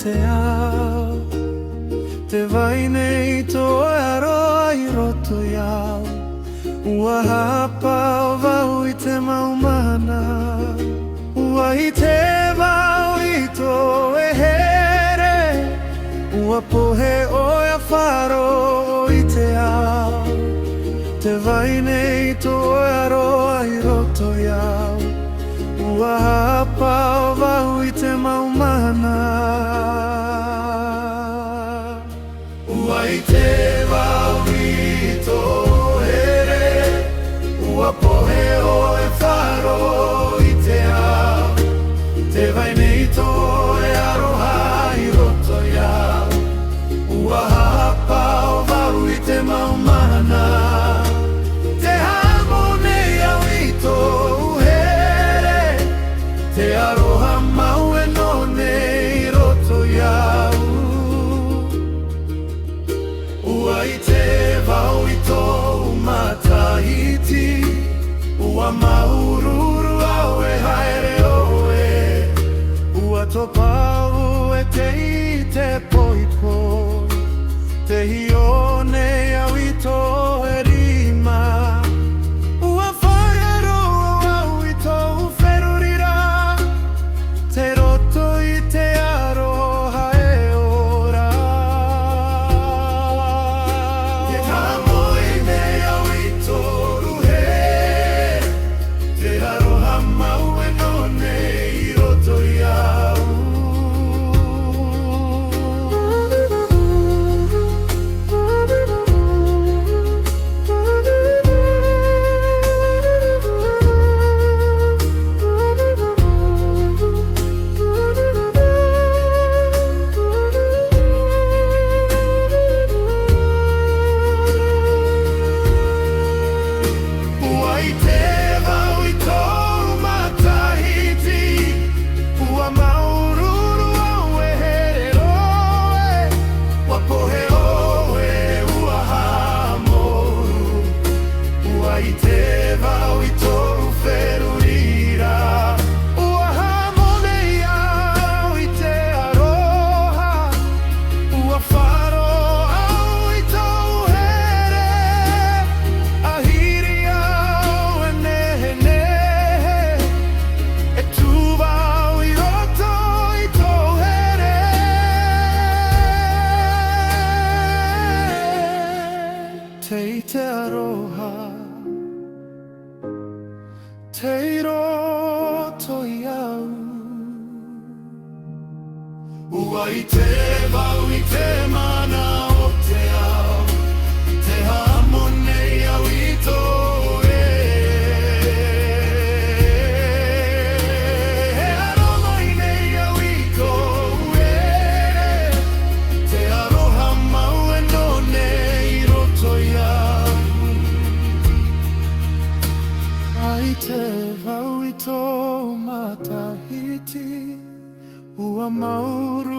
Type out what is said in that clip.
yao te vaine to aroa I roto yao ua hapa vau I te maumana ua I te vau I to e here ua pohe o ia wharo I te ao te vaine to aroa I roto yao ua hapa vau I te maumana ua I te vau I to here ua pohe o e wharo I te ao te vaine to e aroha I roto iao ua hapa vau I te maumana te hamone au I tō here te aroha mau e none I roto iau ua I te vau I tō matahiti ua maururu au e haere oe ua topau e te I te poi poi te hione au I tō e rima ua whaiaro au I tō wherurira te roto I te aroha e ora te kamoi nei au I tō ruhe te aroha mau e none I roto iau te aroha te roto iau ua I te vau I te mana o te ao te hamone au I tō e he aroma I nei au I tō e te aroha mau e none I roto iau ai te vau I tō matahiti ua mauru